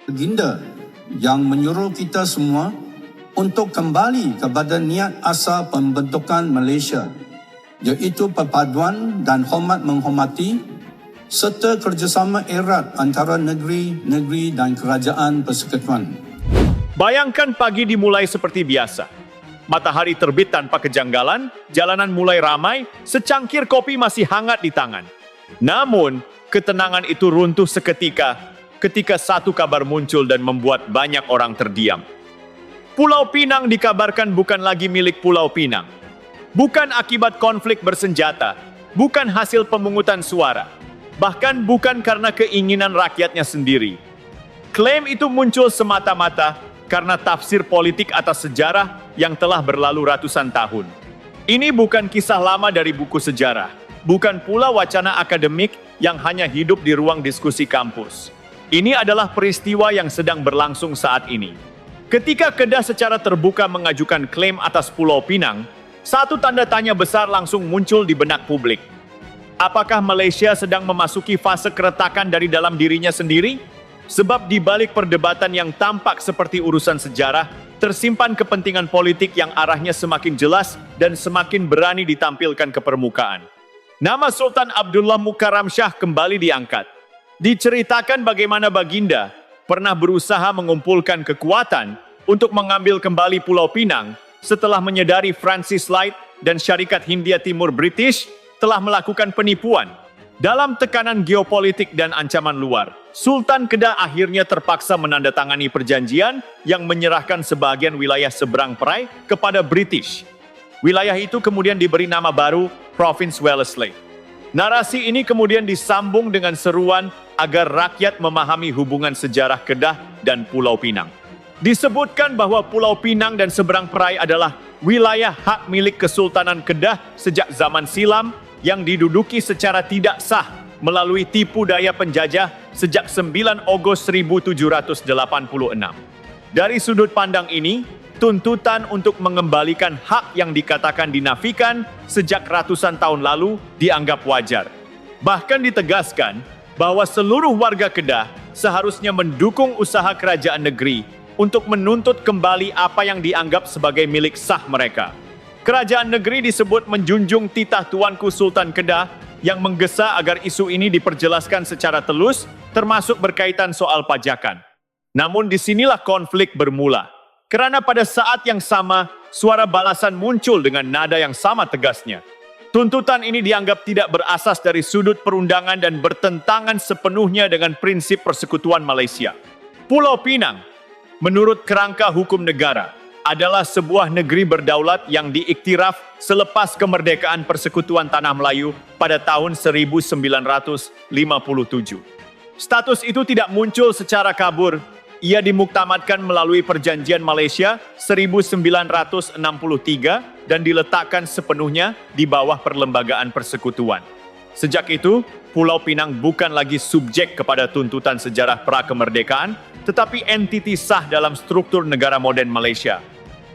Baginda yang menyuruh kita semua untuk kembali kepada niat asal pembentukan Malaysia, iaitu perpaduan dan hormat menghormati serta kerjasama erat antara negeri-negeri dan kerajaan persekutuan. Bayangkan pagi dimulai seperti biasa. Matahari terbit tanpa kejanggalan, jalanan mulai ramai, secangkir kopi masih hangat di tangan. Namun, ketenangan itu runtuh seketika ketika satu kabar muncul dan membuat banyak orang terdiam. Pulau Pinang dikabarkan bukan lagi milik Pulau Pinang. Bukan akibat konflik bersenjata, bukan hasil pemungutan suara, bahkan bukan karena keinginan rakyatnya sendiri. Klaim itu muncul semata-mata karena tafsir politik atas sejarah yang telah berlalu ratusan tahun. Ini bukan kisah lama dari buku sejarah, bukan pula wacana akademik yang hanya hidup di ruang diskusi kampus. Ini adalah peristiwa yang sedang berlangsung saat ini. Ketika Kedah secara terbuka mengajukan klaim atas Pulau Pinang, satu tanda tanya besar langsung muncul di benak publik. Apakah Malaysia sedang memasuki fase keretakan dari dalam dirinya sendiri? Sebab di balik perdebatan yang tampak seperti urusan sejarah, tersimpan kepentingan politik yang arahnya semakin jelas dan semakin berani ditampilkan ke permukaan. Nama Sultan Abdullah Mukarram Shah kembali diangkat. Diceritakan bagaimana Baginda pernah berusaha mengumpulkan kekuatan untuk mengambil kembali Pulau Pinang setelah menyadari Francis Light dan Syarikat Hindia Timur British telah melakukan penipuan. Dalam tekanan geopolitik dan ancaman luar, Sultan Kedah akhirnya terpaksa menandatangani perjanjian yang menyerahkan sebagian wilayah seberang perai kepada British. Wilayah itu kemudian diberi nama baru Province Wellesley. Narasi ini kemudian disambung dengan seruan agar rakyat memahami hubungan sejarah Kedah dan Pulau Pinang. Disebutkan bahwa Pulau Pinang dan seberang perai adalah wilayah hak milik Kesultanan Kedah sejak zaman silam yang diduduki secara tidak sah melalui tipu daya penjajah sejak 9 Ogos 1786. Dari sudut pandang ini, tuntutan untuk mengembalikan hak yang dikatakan dinafikan sejak ratusan tahun lalu dianggap wajar. Bahkan ditegaskan bahwa seluruh warga Kedah seharusnya mendukung usaha kerajaan negeri untuk menuntut kembali apa yang dianggap sebagai milik sah mereka. Kerajaan negeri disebut menjunjung titah Tuanku Sultan Kedah yang menggesa agar isu ini diperjelaskan secara telus, termasuk berkaitan soal pajakan. Namun disinilah konflik bermula. Karena pada saat yang sama, suara balasan muncul dengan nada yang sama tegasnya. Tuntutan ini dianggap tidak berasas dari sudut perundangan dan bertentangan sepenuhnya dengan prinsip persekutuan Malaysia. Pulau Pinang, menurut kerangka hukum negara, adalah sebuah negeri berdaulat yang diiktiraf selepas kemerdekaan Persekutuan Tanah Melayu pada tahun 1957. Status itu tidak muncul secara kabur. Ia dimuktamadkan melalui Perjanjian Malaysia 1963 dan diletakkan sepenuhnya di bawah perlembagaan persekutuan. Sejak itu, Pulau Pinang bukan lagi subjek kepada tuntutan sejarah prakemerdekaan, tetapi entiti sah dalam struktur negara modern Malaysia.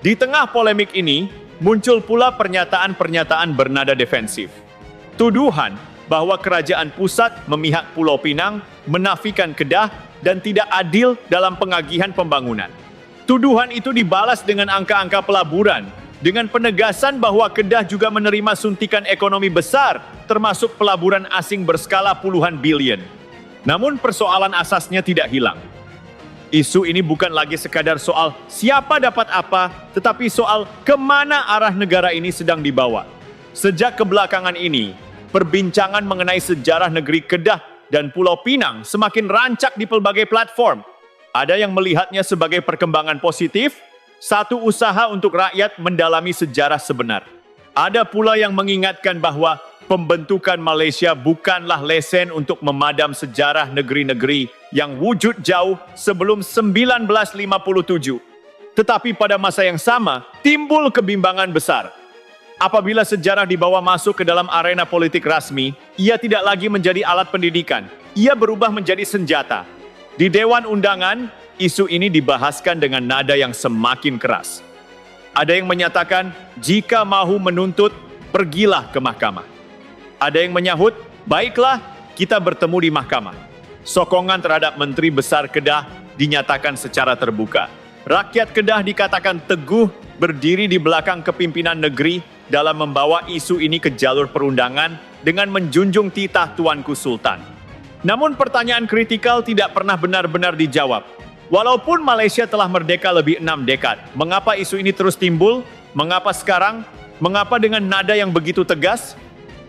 Di tengah polemik ini, muncul pula pernyataan-pernyataan bernada defensif. Tuduhan bahwa kerajaan pusat memihak Pulau Pinang, menafikan Kedah, dan tidak adil dalam pengagihan pembangunan. Tuduhan itu dibalas dengan angka-angka pelaburan, dengan penegasan bahwa Kedah juga menerima suntikan ekonomi besar, termasuk pelaburan asing berskala puluhan bilion. Namun persoalan asasnya tidak hilang. Isu ini bukan lagi sekadar soal siapa dapat apa, tetapi soal kemana arah negara ini sedang dibawa. Sejak kebelakangan ini, perbincangan mengenai sejarah negeri Kedah dan Pulau Pinang semakin rancak di pelbagai platform. Ada yang melihatnya sebagai perkembangan positif, satu usaha untuk rakyat mendalami sejarah sebenar. Ada pula yang mengingatkan bahwa pembentukan Malaysia bukanlah lesen untuk memadam sejarah negeri-negeri yang wujud jauh sebelum 1957. Tetapi pada masa yang sama, timbul kebimbangan besar. Apabila sejarah dibawa masuk ke dalam arena politik rasmi, ia tidak lagi menjadi alat pendidikan. Ia berubah menjadi senjata. Di Dewan Undangan, isu ini dibahaskan dengan nada yang semakin keras. Ada yang menyatakan, jika mahu menuntut, pergilah ke mahkamah. Ada yang menyahut, baiklah, kita bertemu di mahkamah. Sokongan terhadap Menteri Besar Kedah dinyatakan secara terbuka. Rakyat Kedah dikatakan teguh berdiri di belakang kepimpinan negeri dalam membawa isu ini ke jalur perundangan dengan menjunjung titah Tuanku Sultan. Namun pertanyaan kritikal tidak pernah benar-benar dijawab. Walaupun Malaysia telah merdeka lebih 6 dekad, mengapa isu ini terus timbul? Mengapa sekarang? Mengapa dengan nada yang begitu tegas?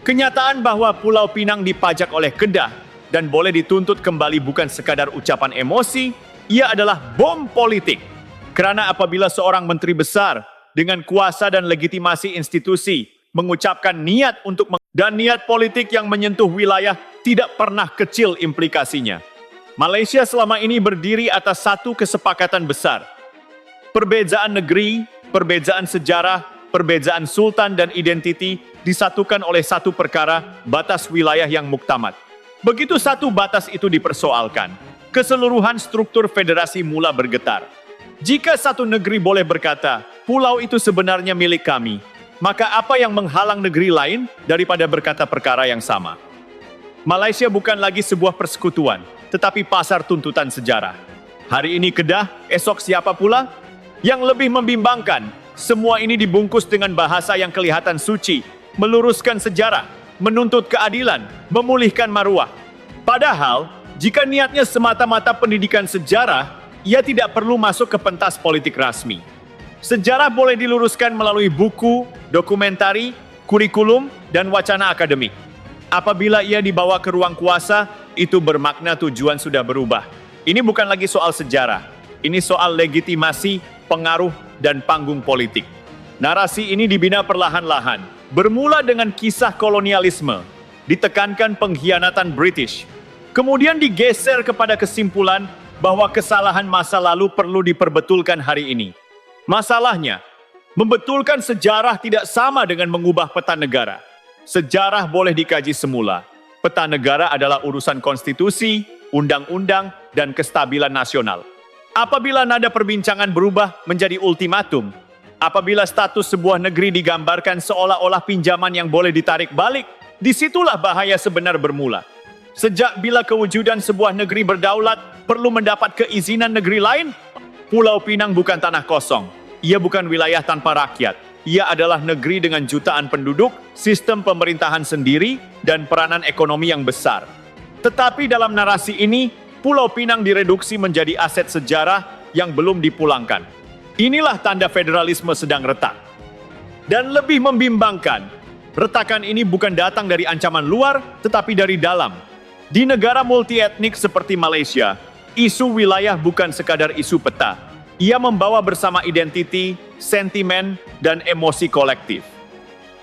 Kenyataan bahwa Pulau Pinang dipajak oleh Kedah dan boleh dituntut kembali bukan sekadar ucapan emosi, ia adalah bom politik. Kerana apabila seorang menteri besar dengan kuasa dan legitimasi institusi mengucapkan niat dan niat politik yang menyentuh wilayah tidak pernah kecil implikasinya. Malaysia selama ini berdiri atas satu kesepakatan besar. Perbezaan negeri, perbezaan sejarah, perbezaan sultan dan identiti disatukan oleh satu perkara, batas wilayah yang muktamad. Begitu satu batas itu dipersoalkan, keseluruhan struktur federasi mula bergetar. Jika satu negeri boleh berkata, pulau itu sebenarnya milik kami, maka apa yang menghalang negeri lain daripada berkata perkara yang sama? Malaysia bukan lagi sebuah persekutuan, tetapi pasar tuntutan sejarah. Hari ini Kedah, esok siapa pula? Yang lebih membimbangkan, semua ini dibungkus dengan bahasa yang kelihatan suci, meluruskan sejarah, menuntut keadilan, memulihkan maruah. Padahal, jika niatnya semata-mata pendidikan sejarah, ia tidak perlu masuk ke pentas politik rasmi. Sejarah boleh diluruskan melalui buku, dokumentari, kurikulum, dan wacana akademik. Apabila ia dibawa ke ruang kuasa, itu bermakna tujuan sudah berubah. Ini bukan lagi soal sejarah, ini soal legitimasi, pengaruh, dan panggung politik. Narasi ini dibina perlahan-lahan, bermula dengan kisah kolonialisme, ditekankan pengkhianatan British, kemudian digeser kepada kesimpulan bahwa kesalahan masa lalu perlu diperbetulkan hari ini. Masalahnya, membetulkan sejarah tidak sama dengan mengubah peta negara. Sejarah boleh dikaji semula. Peta negara adalah urusan konstitusi, undang-undang, dan kestabilan nasional. Apabila nada perbincangan berubah menjadi ultimatum, apabila status sebuah negeri digambarkan seolah-olah pinjaman yang boleh ditarik balik, disitulah bahaya sebenar bermula. Sejak bila kewujudan sebuah negeri berdaulat perlu mendapat keizinan negeri lain, Pulau Pinang bukan tanah kosong. Ia bukan wilayah tanpa rakyat. Ia adalah negeri dengan jutaan penduduk, sistem pemerintahan sendiri, dan peranan ekonomi yang besar. Tetapi dalam narasi ini, Pulau Pinang direduksi menjadi aset sejarah yang belum dipulangkan. Inilah tanda federalisme sedang retak. Dan lebih membimbangkan, retakan ini bukan datang dari ancaman luar, tetapi dari dalam. Di negara multietnik seperti Malaysia, isu wilayah bukan sekadar isu peta. Ia membawa bersama identiti, sentimen, dan emosi kolektif.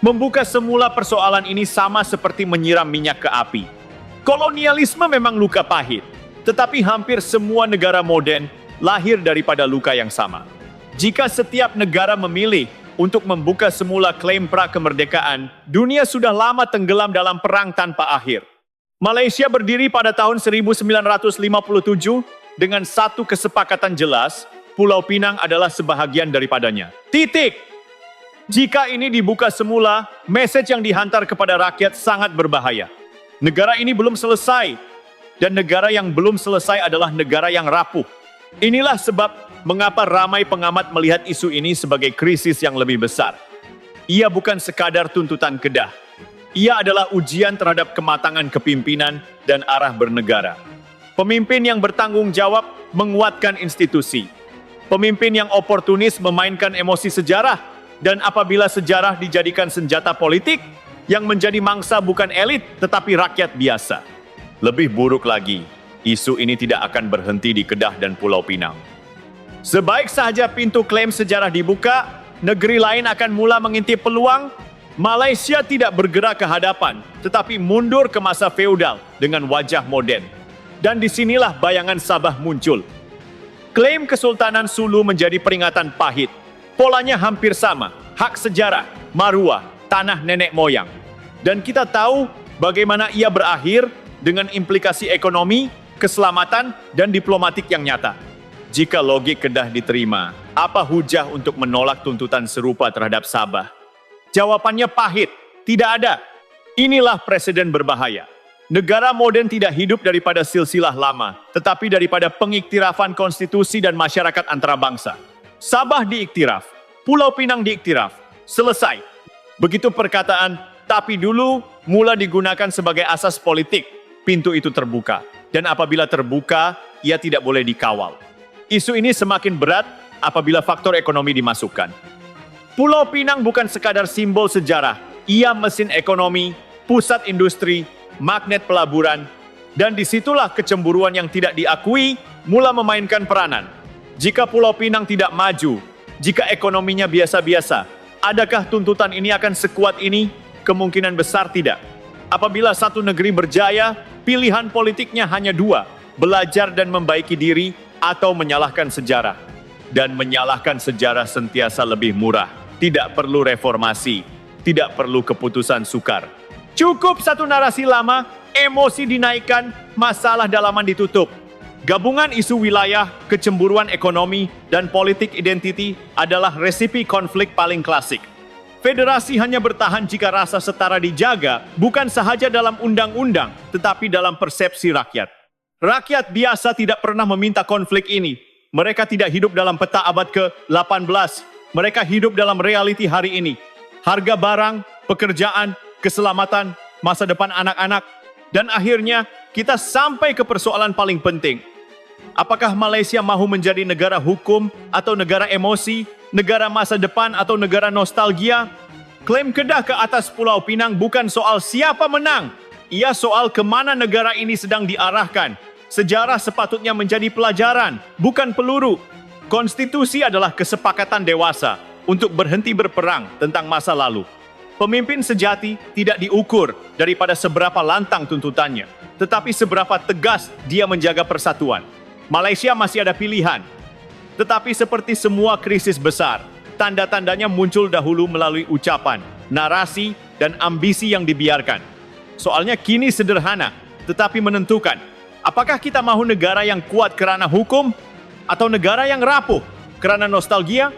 Membuka semula persoalan ini sama seperti menyiram minyak ke api. Kolonialisme memang luka pahit, tetapi hampir semua negara modern lahir daripada luka yang sama. Jika setiap negara memilih untuk membuka semula klaim pra-kemerdekaan, dunia sudah lama tenggelam dalam perang tanpa akhir. Malaysia berdiri pada tahun 1957 dengan satu kesepakatan jelas, Pulau Pinang adalah sebahagian daripadanya. Titik. Jika ini dibuka semula, mesej yang dihantar kepada rakyat sangat berbahaya. Negara ini belum selesai, dan negara yang belum selesai adalah negara yang rapuh. Inilah sebab mengapa ramai pengamat melihat isu ini sebagai krisis yang lebih besar. Ia bukan sekadar tuntutan Kedah. Ia adalah ujian terhadap kematangan kepimpinan dan arah bernegara. Pemimpin yang bertanggung jawab menguatkan institusi. Pemimpin yang oportunis memainkan emosi sejarah, dan apabila sejarah dijadikan senjata politik, yang menjadi mangsa bukan elit tetapi rakyat biasa. Lebih buruk lagi, isu ini tidak akan berhenti di Kedah dan Pulau Pinang. Sebaik saja pintu klaim sejarah dibuka, negeri lain akan mula mengintip peluang. Malaysia tidak bergerak ke hadapan, tetapi mundur ke masa feudal dengan wajah moden. Dan disinilah bayangan Sabah muncul. Klaim Kesultanan Sulu menjadi peringatan pahit. Polanya hampir sama, hak sejarah, maruah, tanah nenek moyang. Dan kita tahu bagaimana ia berakhir dengan implikasi ekonomi, keselamatan, dan diplomatik yang nyata. Jika logik Kedah diterima, apa hujah untuk menolak tuntutan serupa terhadap Sabah? Jawabannya pahit, tidak ada. Inilah presiden berbahaya. Negara modern tidak hidup daripada silsilah lama, tetapi daripada pengiktirafan konstitusi dan masyarakat antarabangsa. Sabah diiktiraf, Pulau Pinang diiktiraf, selesai. Begitu perkataan, tapi dulu mula digunakan sebagai asas politik, pintu itu terbuka. Dan apabila terbuka, ia tidak boleh dikawal. Isu ini semakin berat apabila faktor ekonomi dimasukkan. Pulau Pinang bukan sekadar simbol sejarah, ia mesin ekonomi, pusat industri, magnet pelaburan, dan disitulah kecemburuan yang tidak diakui mula memainkan peranan. Jika Pulau Pinang tidak maju, jika ekonominya biasa-biasa, adakah tuntutan ini akan sekuat ini? Kemungkinan besar tidak. Apabila satu negeri berjaya, pilihan politiknya hanya dua, belajar dan membaiki diri atau menyalahkan sejarah. Dan menyalahkan sejarah sentiasa lebih murah. Tidak perlu reformasi, tidak perlu keputusan sukar. Cukup satu narasi lama, emosi dinaikkan, masalah dalaman ditutup. Gabungan isu wilayah, kecemburuan ekonomi, dan politik identiti adalah resipi konflik paling klasik. Federasi hanya bertahan jika rasa setara dijaga, bukan sahaja dalam undang-undang, tetapi dalam persepsi rakyat. Rakyat biasa tidak pernah meminta konflik ini. Mereka tidak hidup dalam peta abad ke-18. Mereka hidup dalam realiti hari ini. Harga barang, pekerjaan, keselamatan, masa depan anak-anak, dan akhirnya kita sampai ke persoalan paling penting. Apakah Malaysia mahu menjadi negara hukum atau negara emosi, negara masa depan atau negara nostalgia? Klaim Kedah ke atas Pulau Pinang bukan soal siapa menang, ia soal kemana negara ini sedang diarahkan. Sejarah sepatutnya menjadi pelajaran, bukan peluru. Konstitusi adalah kesepakatan dewasa untuk berhenti berperang tentang masa lalu. Pemimpin sejati tidak diukur daripada seberapa lantang tuntutannya, tetapi seberapa tegas dia menjaga persatuan. Malaysia masih ada pilihan, tetapi seperti semua krisis besar, tanda-tandanya muncul dahulu melalui ucapan, narasi, dan ambisi yang dibiarkan. Soalnya kini sederhana, tetapi menentukan. Apakah kita mahu negara yang kuat kerana hukum, atau negara yang rapuh kerana nostalgia?